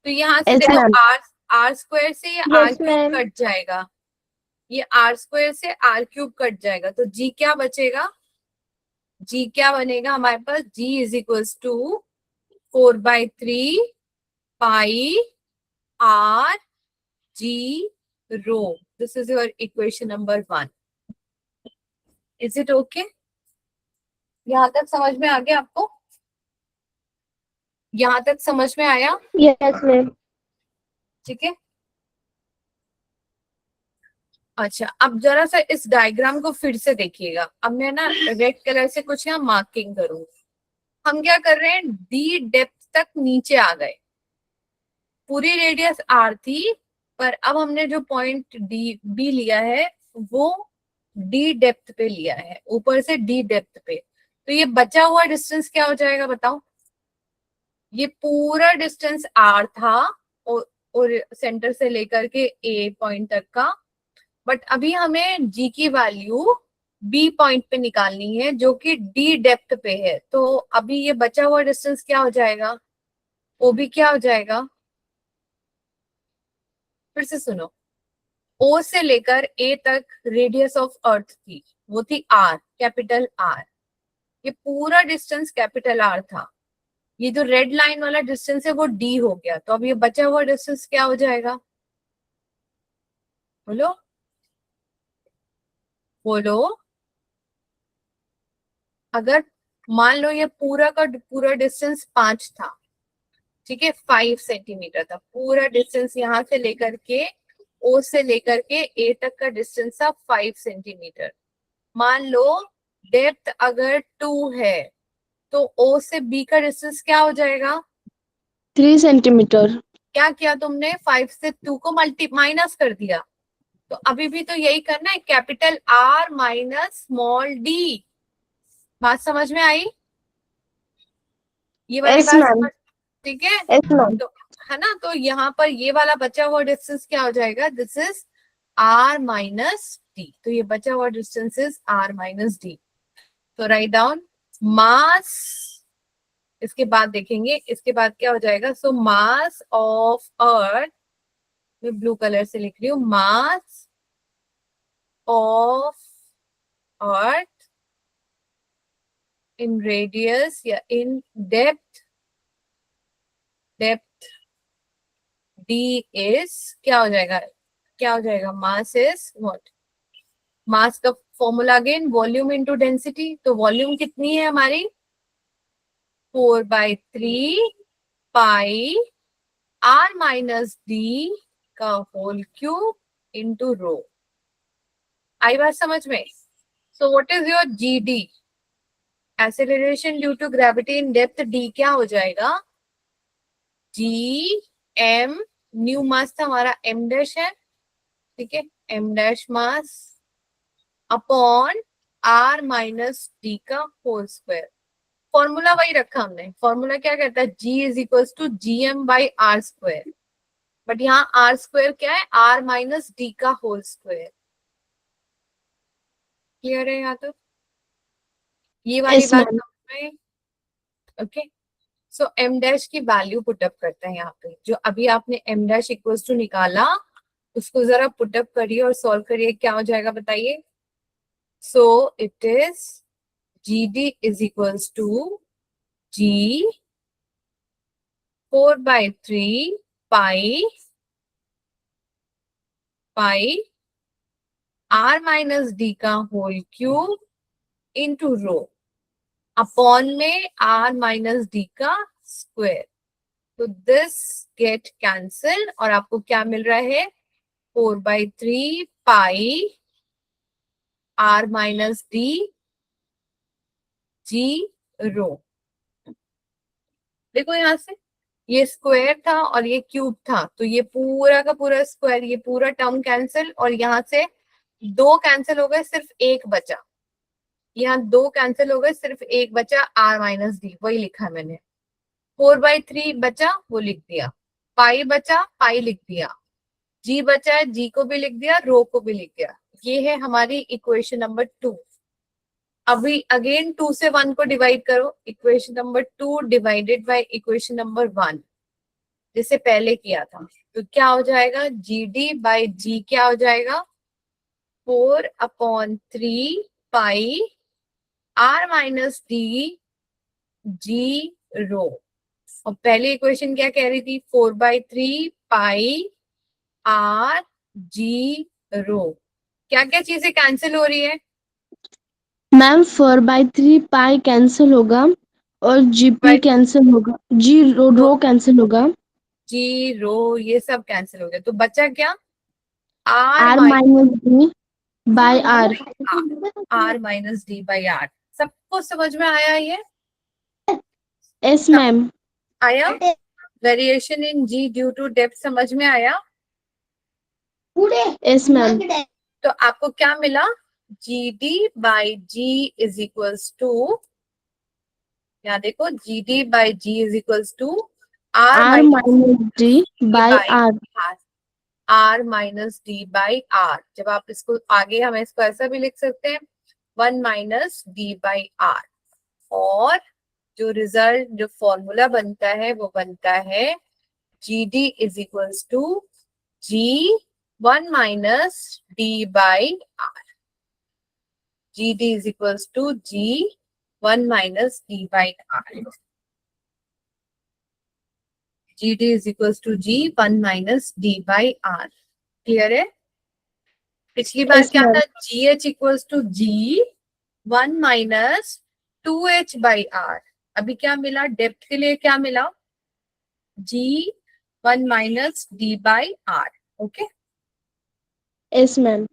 [SPEAKER 1] तो यहाँ से
[SPEAKER 2] Yes,
[SPEAKER 1] देखो
[SPEAKER 2] ma'am.
[SPEAKER 1] आर आर स्क्वायर से ये are
[SPEAKER 2] Yes,
[SPEAKER 1] cube
[SPEAKER 2] ma'am.
[SPEAKER 1] Cut जाएगा, ये आर स्क्वायर से आर क्यूब कट जाएगा, तो जी क्या बचेगा? जी क्या बनेगा हमारे पास? G is equals to 4/3 pi R G rho. This is your equation number 1। Is it okay? यहां तक समझ में आ गया आपको? यहां तक समझ में आया?
[SPEAKER 2] Yes, ma'am.
[SPEAKER 1] ठीक है, अच्छा अब जरा सा इस डायग्राम को फिर से देखिएगा। अब मैं ना रेड कलर से कुछ यहाँ मार्किंग करूंगी। हम क्या कर रहे हैं? डी डेप्थ तक नीचे आ गए, पूरी रेडियस आर थी, पर अब हमने जो पॉइंट डी बी लिया है वो डी डेप्थ पे लिया है, ऊपर से डी डेप्थ पे। तो ये बचा हुआ डिस्टेंस क्या हो जाएगा बताओ? ये पूरा डिस्टेंस आर था और सेंटर से लेकर के ए पॉइंट तक का, बट अभी हमें जी की वैल्यू बी पॉइंट पे निकालनी है जो कि डी डेप्थ पे है। तो अभी ये बचा हुआ डिस्टेंस क्या हो जाएगा? वो भी क्या हो जाएगा? फिर से सुनो, ओ से लेकर ए तक रेडियस ऑफ अर्थ थी, वो थी आर, कैपिटल आर। ये पूरा डिस्टेंस कैपिटल आर था। ये जो रेड लाइन वाला डिस्टेंस है वो डी हो गया, तो अब ये बचा हुआ डिस्टेंस क्या हो जाएगा? बोलो बोलो। अगर मान लो ये पूरा का पूरा डिस्टेंस 5 था, ठीक है, 5 सेंटीमीटर था पूरा डिस्टेंस, यहाँ से लेकर के ओ से लेकर के ए तक का डिस्टेंस था 5 सेंटीमीटर। मान लो डेप्थ अगर 2 है, तो ओ से बी का डिस्टेंस क्या हो जाएगा?
[SPEAKER 2] 3 centimeter.
[SPEAKER 1] क्या किया तुमने? 5 से 2 को माइनस कर दिया। तो अभी भी तो यही करना है, capital are minus small D. बात समझ में आई? ये वाली
[SPEAKER 2] Yes,
[SPEAKER 1] बात
[SPEAKER 2] ma'am.
[SPEAKER 1] समझ? ठीक है,
[SPEAKER 2] Yes, ma'am.
[SPEAKER 1] तो है ना, तो यहाँ पर ये वाला बचा हुआ डिस्टेंस क्या हो जाएगा? This is R minus D. तो ये बचा हुआ distance is R minus D. तो राइट डाउन मास, इसके बाद देखेंगे इसके बाद क्या हो जाएगा। सो मास ऑफ अर्थ, मैं ब्लू कलर से लिख रही हूँ, मास ऑफ अर्थ इन रेडियस या in depth, depth D is क्या हो जाएगा? क्या हो जाएगा? Mass is what? मास का formula again volume into density. तो वॉल्यूम कितनी है हमारी? 4/3 पाई आर माइनस डी का होल क्यूब इंटू रो। आई बात समझ में? So what is your G D? Acceleration due to gravity in depth D क्या हो जाएगा? जी एम, न्यू मास था हमारा एम डैश है, ठीक है, M dash mass upon R minus D का होल स्क्वायर। फॉर्मूला वही रखा हमने, फॉर्मूला क्या कहता है? G is equal to G M by R square, but यहाँ आर स्क्वायर क्या है? आर माइनस डी का होल स्क्वायर। क्लियर है यहाँ तक? ये वाली
[SPEAKER 2] Yes,
[SPEAKER 1] बात
[SPEAKER 2] ma'am.
[SPEAKER 1] समझ में? ओके, सो एम डैश की वैल्यू पुटअप करते हैं यहाँ पे। जो अभी आपने एम डैश इक्वल टू निकाला उसको जरा पुटअप करिए और सॉल्व करिए, क्या हो जाएगा बताइए? So it is G D is equals to G 4/3 pi r minus D का whole cube into rho upon में r माइनस डी का स्क्वायर। तो दिस गेट कैंसिल और आपको क्या मिल रहा है 4/3 pi r minus D G rho. देखो यहां से ये स्क्वायर था और ये क्यूब था, तो ये पूरा का पूरा स्क्वायर, ये पूरा टर्म कैंसिल और यहाँ से दो कैंसिल हो गए, सिर्फ एक बचा। यहाँ दो कैंसिल हो गए, सिर्फ एक बचा r माइनस डी, वही लिखा है मैंने। 4/3 बचा, वो लिख दिया। पाई बचा, पाई लिख दिया। जी बचा है, जी को भी लिख दिया, रो को भी लिख दिया। ये है हमारी इक्वेशन नंबर 2। अभी अगेन 2 से 1 को डिवाइड करो। Equation number 2 divided by equation number 1, जिसे पहले किया था। तो क्या हो जाएगा, जी डी बाई जी क्या हो जाएगा 4/3 pi r minus D G रो। और पहली इक्वेशन क्या कह रही थी 4/3 पाई r जी रो। क्या क्या चीजें कैंसिल हो रही है
[SPEAKER 2] मैम 4/3 पाई कैंसिल होगा और जीपी कैंसिल होगा, जी रो कैंसिल होगा।
[SPEAKER 1] जी रो ये सब कैंसिल हो गया, तो बचा क्या
[SPEAKER 2] R minus D by R.
[SPEAKER 1] r minus D by R. सबको समझ में आया ये?
[SPEAKER 2] Yes ma'am.
[SPEAKER 1] आया? Variation in G due to depth समझ में आया?
[SPEAKER 2] Yes ma'am.
[SPEAKER 1] तो आपको क्या मिला, G D by G is equals to, यहाँ देखो G D by G is equals to R
[SPEAKER 2] R minus D by R.
[SPEAKER 1] R minus D by R. जब आप इसको आगे हम इसको ऐसा भी लिख सकते हैं 1 माइनस डी बाई आर। और जो रिजल्ट जो फॉर्मूला बनता है वो बनता है G D is equals to G 1 minus D by R. G D is equals to G 1 minus D by R. G D is equals to G 1 minus D by R. Clear है? पिछली बार
[SPEAKER 2] Yes,
[SPEAKER 1] क्या
[SPEAKER 2] ma'am.
[SPEAKER 1] था, G H equals to G 1 minus 2h by R. अभी क्या मिला, depth के लिए क्या मिला, G 1 minus D by R. Okay
[SPEAKER 2] yes ma'am.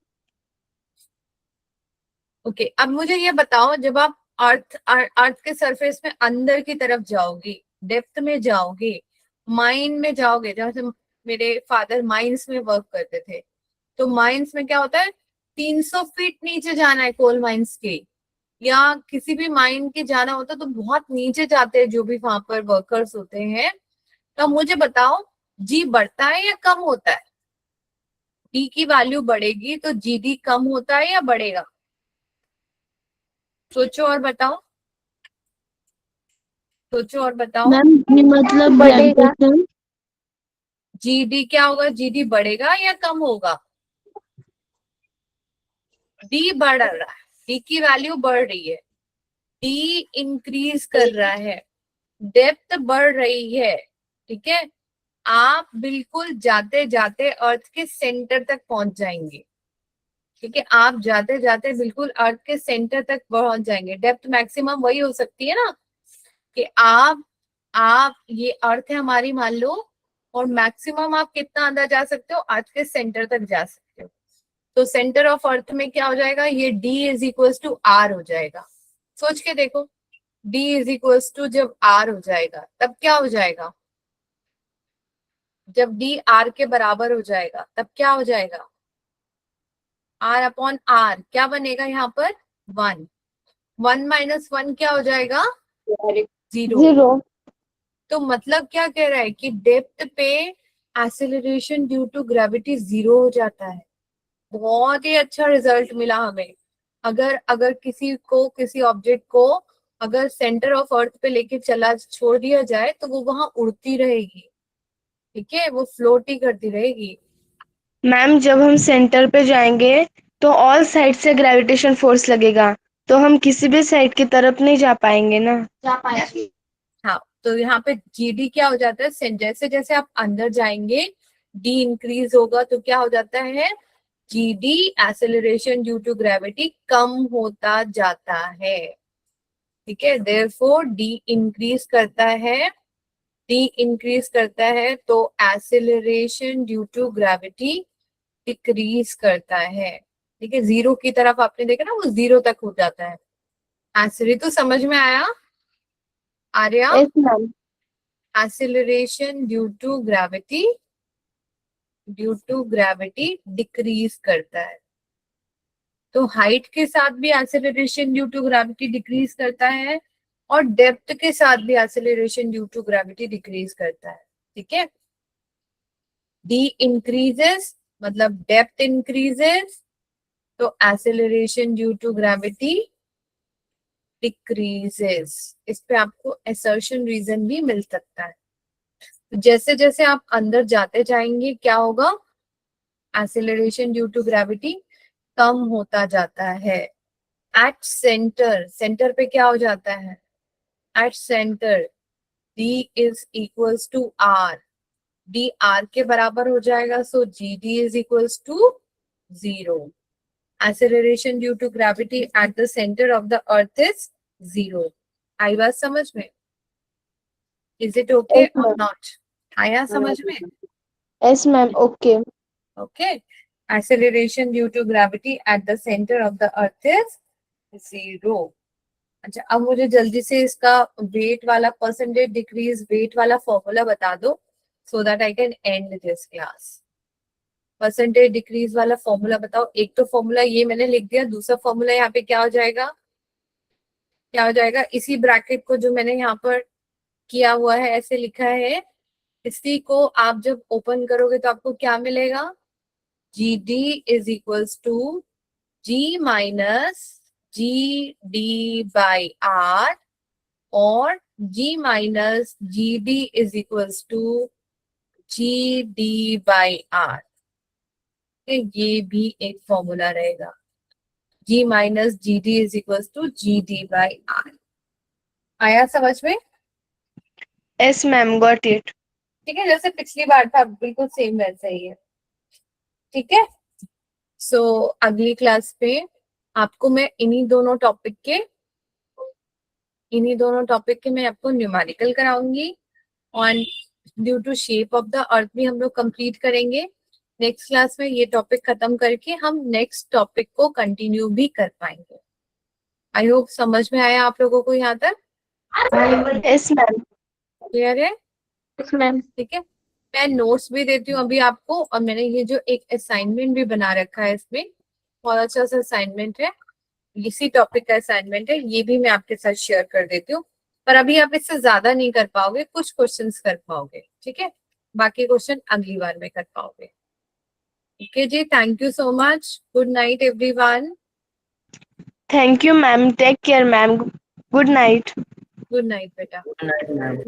[SPEAKER 1] Okay. अब मुझे ये बताओ, जब आप अर्थ के सरफेस में अंदर की तरफ जाओगे, डेप्थ में जाओगे, माइन में जाओगे, जैसे मेरे फादर माइंस में वर्क करते थे, तो माइंस में क्या होता है 300 फीट नीचे जाना है कोल माइंस के, या किसी भी माइन के जाना होता है तो बहुत नीचे जाते हैं जो भी वहां पर वर्कर्स होते हैं। तो मुझे बताओ जी बढ़ता है या कम होता है? डी की वैल्यू बढ़ेगी तो जी डी कम होता है या बढ़ेगा? सोचो और बताओ, सोचो और बताओ।
[SPEAKER 2] मैम ये मतलब ग्रेविटेशन।
[SPEAKER 1] जी डी क्या होगा, जी डी बढ़ेगा या कम होगा? डी बढ़ रहा है, डी की वैल्यू बढ़ रही है, डी इंक्रीज कर रहा है, डेप्थ बढ़ रही है। ठीक है, आप बिल्कुल जाते जाते अर्थ के सेंटर तक पहुंच जाएंगे। ठीक है, आप जाते जाते बिल्कुल अर्थ के सेंटर तक पहुंच जाएंगे। डेप्थ मैक्सिमम वही हो सकती है ना, कि आप ये अर्थ है हमारी मान लो, और मैक्सिमम आप कितना अंदर जा सकते हो, अर्थ के सेंटर तक जा सकते हो। तो सेंटर ऑफ अर्थ में क्या हो जाएगा, ये D is equal to R हो जाएगा। सोच के देखो, D इज इक्वल टू जब R हो जाएगा तब क्या हो जाएगा, जब D R के बराबर हो जाएगा तब क्या हो जाएगा, R अपॉन R क्या बनेगा यहाँ पर 1। 1 माइनस 1 क्या हो जाएगा 0। तो मतलब क्या कह रहा है कि डेप्थ पे एक्सेलरेशन ड्यू टू ग्रेविटी 0 हो जाता है। बहुत ही अच्छा रिजल्ट मिला हमें। अगर अगर किसी को, किसी ऑब्जेक्ट को अगर सेंटर ऑफ अर्थ पे लेके चला छोड़ दिया जाए तो वो वहां उड़ती रहेगी। ठीक है, वो फ्लोट ही करती रहेगी।
[SPEAKER 2] मैम जब हम सेंटर पे जाएंगे तो ऑल साइड से ग्रेविटेशन फोर्स लगेगा, तो हम किसी भी साइड की तरफ नहीं जा पाएंगे ना।
[SPEAKER 1] हाँ, तो यहाँ पे जीडी क्या हो जाता है, जैसे जैसे आप अंदर जाएंगे डी इंक्रीज होगा तो क्या हो जाता है, G D acceleration due to gravity कम होता जाता है। ठीक है, देयरफॉर डी इंक्रीज करता है, डी इंक्रीज करता है तो acceleration due to gravity decrease करता है। ठीक है, जीरो की तरफ आपने देखा ना, वो जीरो तक हो जाता है। आंसर तो समझ में आया Arya?
[SPEAKER 2] Yes ma'am.
[SPEAKER 1] Acceleration due to gravity decrease करता है। तो हाइट के साथ भी acceleration due to gravity decrease करता है और डेप्थ के साथ भी acceleration due to gravity decrease करता है। ठीक है, डी इंक्रीजेस मतलब डेप्थ इंक्रीजेस तो acceleration due to gravity decreases. इस पे आपको असर्शन रीजन भी मिल सकता है। तो जैसे जैसे आप अंदर जाते जाएंगे क्या होगा, एक्सेलरेशन ड्यू टू ग्रेविटी कम होता जाता है। एट सेंटर, सेंटर पे क्या हो जाता है, at centre D is equals to R, D R के बराबर हो जाएगा, so GD is equals to 0। Acceleration due to gravity at the centre of the earth is 0। आई बात समझ में? इज इट ओके
[SPEAKER 2] Yes,
[SPEAKER 1] और
[SPEAKER 2] ma'am.
[SPEAKER 1] नॉट? आया समझ में?
[SPEAKER 2] Yes ma'am, okay.
[SPEAKER 1] Okay, acceleration due to gravity at the centre of the earth is 0। अच्छा, अब मुझे जल्दी से इसका वेट वाला, परसेंटेज डिक्रीज वेट वाला फॉर्मूला बता दो so that I can end this class. Percentage decrease वाला फॉर्मूला बताओ। एक तो फॉर्मूला ये मैंने लिख दिया, दूसरा फॉर्मूला यहाँ पे क्या हो जाएगा, क्या हो जाएगा, इसी ब्रैकेट को जो मैंने यहाँ पर किया हुआ है ऐसे लिखा है, इसी को आप जब ओपन करोगे तो आपको क्या मिलेगा, G D is equals to G minus G D by R और G minus G D is equals to G D by R. ये भी एक फॉर्मूला रहेगा, G minus G D is equals to G D by R. आया समझ में?
[SPEAKER 2] Yes ma'am, got it.
[SPEAKER 1] ठीक है, जैसे पिछली बार था बिल्कुल सेम वैसा ही है। ठीक है, सो अगली क्लास पे आपको मैं इन्हीं दोनों टॉपिक के मैं आपको न्यूमेरिकल कराऊंगी और due to shape of the earth भी हम लोग कंप्लीट करेंगे। नेक्स्ट क्लास में ये टॉपिक खत्म करके हम नेक्स्ट टॉपिक को कंटिन्यू भी कर पाएंगे। आई होप समझ में आया आप लोगों को यहाँ तक?
[SPEAKER 2] Yes ma'am.
[SPEAKER 1] क्लियर है?
[SPEAKER 2] Yes ma'am.
[SPEAKER 1] ठीक है, मैं नोट्स भी देती हूँ अभी आपको, और मैंने ये जो एक असाइनमेंट भी बना रखा है, इसमें बहुत अच्छा सा असाइनमेंट है, इसी टॉपिक का असाइनमेंट है, ये भी मैं आपके साथ शेयर कर देती हूँ। पर अभी आप इससे ज्यादा नहीं कर पाओगे, कुछ क्वेश्चंस कर पाओगे। ठीक है, बाकी क्वेश्चन अगली बार में कर पाओगे। ओके जी, thank you so much, good night everyone.
[SPEAKER 2] Thank you ma'am, take care ma'am, good night.
[SPEAKER 1] Good night बेटा।
[SPEAKER 3] Good night, ma'am.